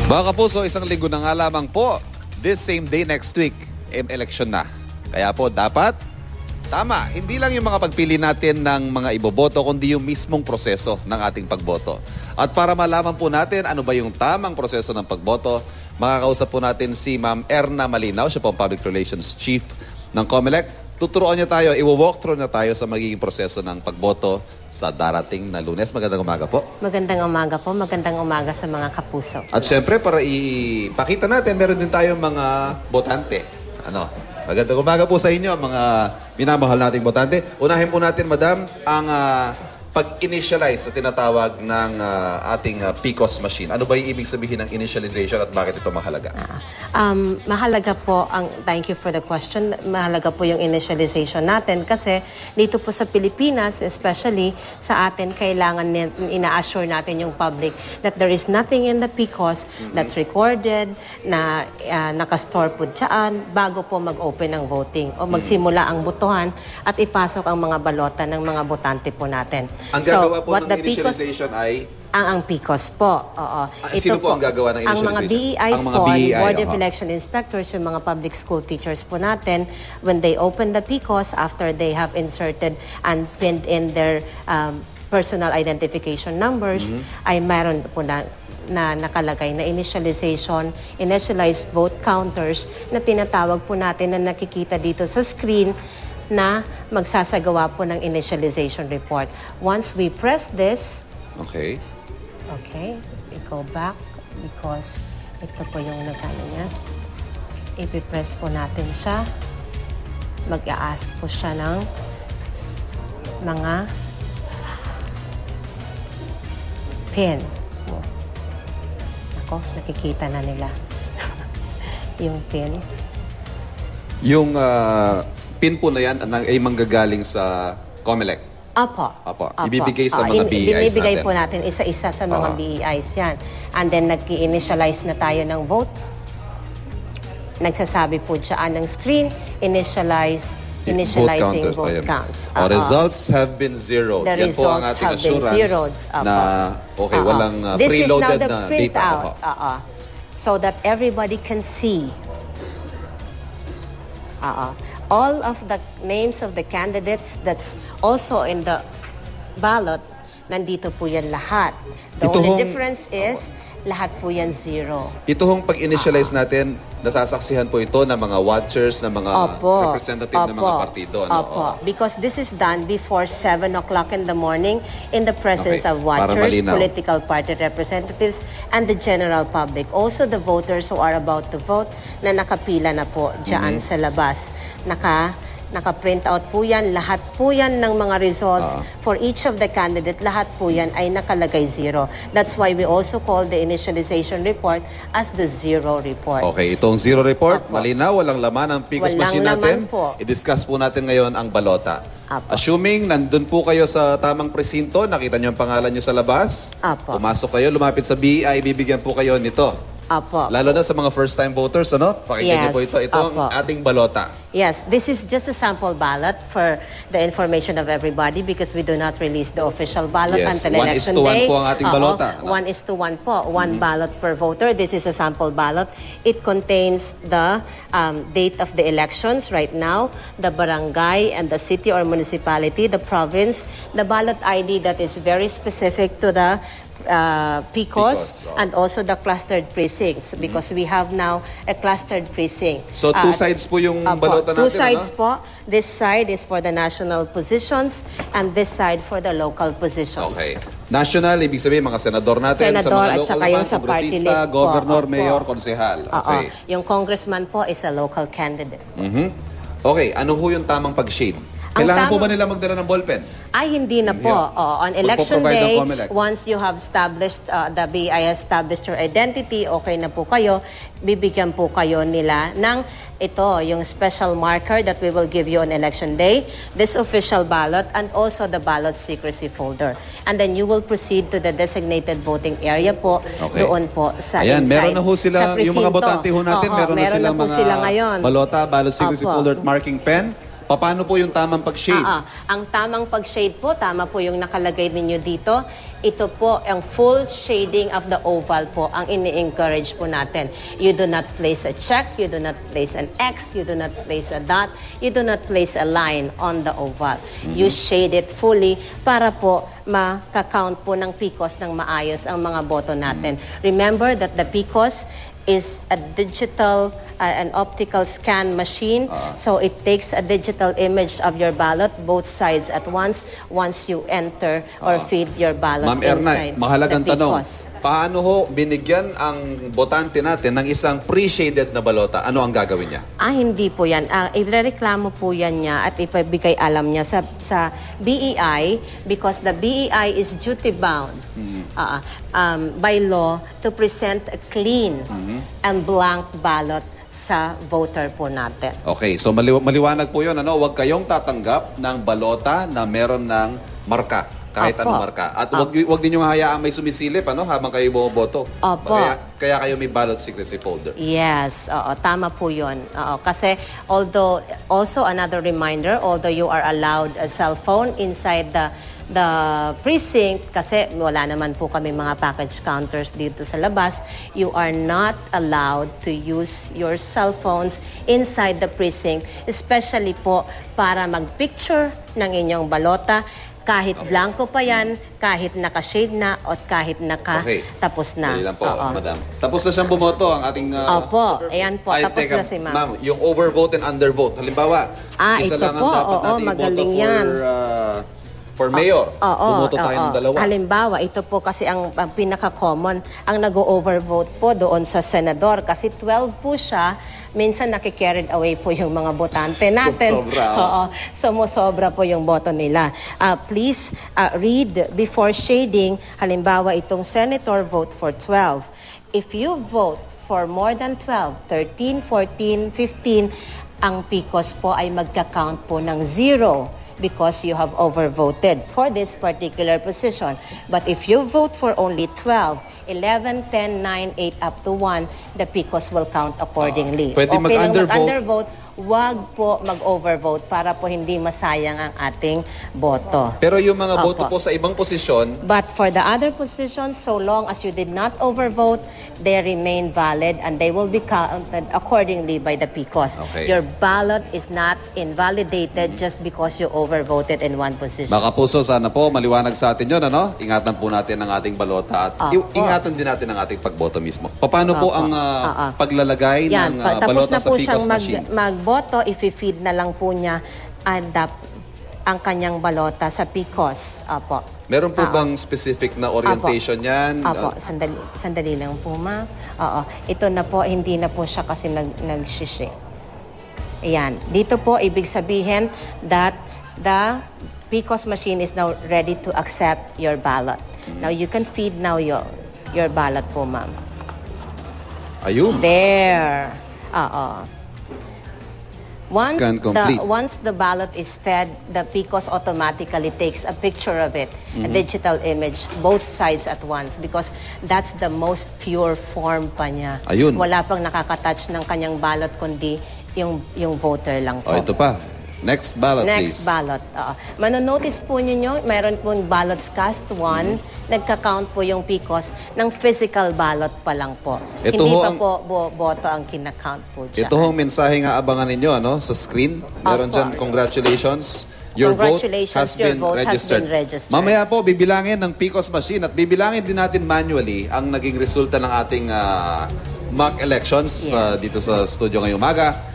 Mga kapuso, isang linggo na nga lamang po. This same day next week, election na. Kaya po dapat, tama, hindi lang yung mga pagpili natin ng mga iboboto, kundi yung mismong proseso ng ating pagboto. At para malaman po natin ano ba yung tamang proseso ng pagboto, makakausap po natin si Ma'am Erna Malinaw, siya po ang Public Relations Chief ng COMELEC. Tuturuan niya tayo, i-walkthrough na tayo sa magiging proseso ng pagboto sa darating na Lunes. Magandang umaga po. Magandang umaga po. Magandang umaga sa mga kapuso. At syempre, para ipakita natin, meron din tayong mga botante. Magandang umaga po sa inyo, mga minamahal nating botante. Unahin po natin, Madam, ang pag-initialize sa tinatawag ng ating PCOS machine. Ano ba yung ibig sabihin ng initialization at bakit ito mahalaga? Mahalaga po, thank you for the question, mahalaga po yung initialization natin kasi dito po sa Pilipinas, especially sa atin, kailangan ina-assure natin yung public that there is nothing in the PCOS that's recorded, na nakastore po dyan bago po mag-open ng voting o magsimula ang botohan at ipasok ang mga balota ng mga botante po natin. Ang gagawa po ng initialization ay? Ang PCOS po. Oo. Sino po ang gagawa ng initialization? Ang mga BEIs po, Board of Election Inspectors, yung mga public school teachers po natin, when they open the PCOS, after they have inserted and pinned in their personal identification numbers, ay meron po na nakalagay na initialized vote counters na tinatawag po natin na nakikita dito sa screen na magsasagawa po ng initialization report. Once we press this, okay, we go back because ito po yung nagkano niya. Ipipress po natin siya. Mag-a-ask po siya ng mga pin. Ako, nakikita na nila yung pin. Yung pin po na yan ay manggagaling sa COMELEC? Apo. Ibibigay sa mga BEIs Binibigay natin. po natin isa-isa sa mga BEIs yan. And then nag-i-initialize na tayo ng vote. Nagsasabi po dyan ng screen, initializing vote counts. Results have been zeroed. Yan po ang ating assurance na walang preloaded na data. So that everybody can see all of the names of the candidates that's also in the ballot, nandito po yan lahat. The only difference is, lahat po yan zero. Ito hong pag-initialize natin, nasasaksihan po ito ng mga watchers, ng mga representative ng mga partido. Because this is done before 7 o'clock in the morning in the presence of watchers, political party representatives, and the general public. Also the voters who are about to vote na nakapila na po dyan sa labas. Naka-print out po yan. Lahat po yan ng mga results for each of the candidate. Lahat po yan ay nakalagay zero. That's why we also call the initialization report as the zero report. Okay, itong zero report, malinaw, walang laman ang PCOS machine natin. I-discuss po natin ngayon ang balota. Assuming nandun po kayo sa tamang presinto, nakita nyo ang pangalan nyo sa labas, pumasok kayo, lumapit sa BEI, bibigyan po kayo nito. Lalo na sa mga first-time voters, pakinggan niyo po ito. Ito ang ating balota. Yes, this is just a sample ballot for the information of everybody because we do not release the official ballot until election day. 1:1 po ang ating balota. 1:1 po. One ballot per voter. This is a sample ballot. It contains the date of the elections right now, the barangay and the city or municipality, the province, the ballot ID that is very specific to the PCOS and also the clustered precincts because we have now a clustered precinct. So two sides po yung balota natin? Two sides po. This side is for the national positions and this side for the local positions. Okay. National, ibig sabihin mga senador natin, sa mga local naman, kongresista, governor, mayor, konsehal. Okay. Yung congressman po is a local candidate. Okay, ano ho yung tamang pag-shade? Kailangan po ba nila magdala ng ballpen? Ay, hindi na po. On election day, once you have established, the BI has established your identity, okay na po kayo, bibigyan po kayo nila ng ito, yung special marker that we will give you on election day, this official ballot, and also the ballot secrecy folder. And then you will proceed to the designated voting area po, doon po sa inside. Ayan, meron na ho sila, yung mga botante ho natin, meron na silang mga balota, ballot secrecy folder, marking pen. Paano po yung tamang pag-shade? Ang tamang pag-shade po, tama po yung nakalagay ninyo dito. Ito po, ang full shading of the oval po, ang ini-encourage po natin. You do not place a check, you do not place an X, you do not place a dot, you do not place a line on the oval. You shade it fully para po makakount po ng PCOS ng maayos ang mga boto natin. Remember that the PCOS is a digital, an optical scan machine. So it takes a digital image of your ballot, both sides at once you enter or feed your ballot Ma'am Ernay, inside mahalagang the tanong. PCOS. Paano ho binigyan ang botante natin ng isang pre-shaded na balota? Ano ang gagawin niya? Hindi po yan. Irereklamo po yan niya at ipabigay alam niya sa BEI because the BEI is duty-bound by law to present a clean and blank ballot sa voter po natin. Okay, so maliwanag po yun. Huwag kayong tatanggap ng balota na meron ng marka. Kahit anong marka. At wag din yung hayaan may sumisilip habang kayo bumoboto. Kaya kayo may ballot secrecy folder. Yes, tama po yun. Kasi also another reminder, although you are allowed a cell phone inside the precinct, kasi wala naman po kami mga package counters dito sa labas, you are not allowed to use your cell phones inside the precinct, especially po para mag-picture ng inyong balota. Kahit blanco pa yan, kahit naka-shade na, o kahit tapos na. Dali lang po, madam. Tapos na siyang bumoto ang ating... ayan po, tapos na si ma'am. Ma'am, yung overvote and undervote. Halimbawa, isa lang ang dapat natin iboto for mayor. Bumoto tayo ng dalawa. Halimbawa, ito po kasi ang pinaka-common, ang nag-overvote po doon sa senador. Kasi 12 po siya, minsan nakikarried away po yung mga botante natin. Sumusobra po yung boto nila. Please read before shading. Halimbawa, itong senator vote for 12. If you vote for more than 12, 13, 14, 15, ang PCOS po ay magka-count po ng 0 because you have overvoted for this particular position. But if you vote for only 12, 11, 10, 9, 8, up to 1, the PCOS will count accordingly. Pwede mag-undervote, wag po mag-overvote para po hindi masayang ang ating boto. Pero yung mga boto po sa ibang posisyon... But for the other positions, so long as you did not overvote, they remain valid and they will be counted accordingly by the PCOS. Your ballot is not invalidated just because you overvoted in one position. Mga kapuso, sana po maliwanag sa atin yun, Ingatan po natin ang ating balota at ingatan din natin ang ating pagboto mismo. Paano po ang paglalagay ng balota sa PCOS machine? Magboto, i-feed na lang po niya ang kanyang balota sa PCOS. Meron po bang specific na orientation yan? Sandali lang po, ma. Ito na po, hindi na po siya kasi nag-shishi. Ayan. Dito po, ibig sabihin that the PCOS machine is now ready to accept your ballot. Now, you can feed now your ballot po, ma'am. Ayun. There. Once the ballot is fed, the PCOS automatically takes a picture of it, a digital image, both sides at once, because that's the most pure form pa niya. Ayun. Wala pang nakakatouch ng kanyang ballot, kundi yung voter lang po. Ito pa. Next ballot, please. Next ballot. Manonotice po ninyo, mayroon pong ballots cast 1, nagka-count po yung PCOS ng physical ballot pa lang po. Hindi pa po boto ang kinakount po dyan. Ito hong mensahe nga abangan ninyo sa screen. Meron dyan, congratulations. Your vote has been registered. Mamaya po, bibilangin ng PCOS machine at bibilangin din natin manually ang naging resulta ng ating mock elections dito sa studio ngayong umaga.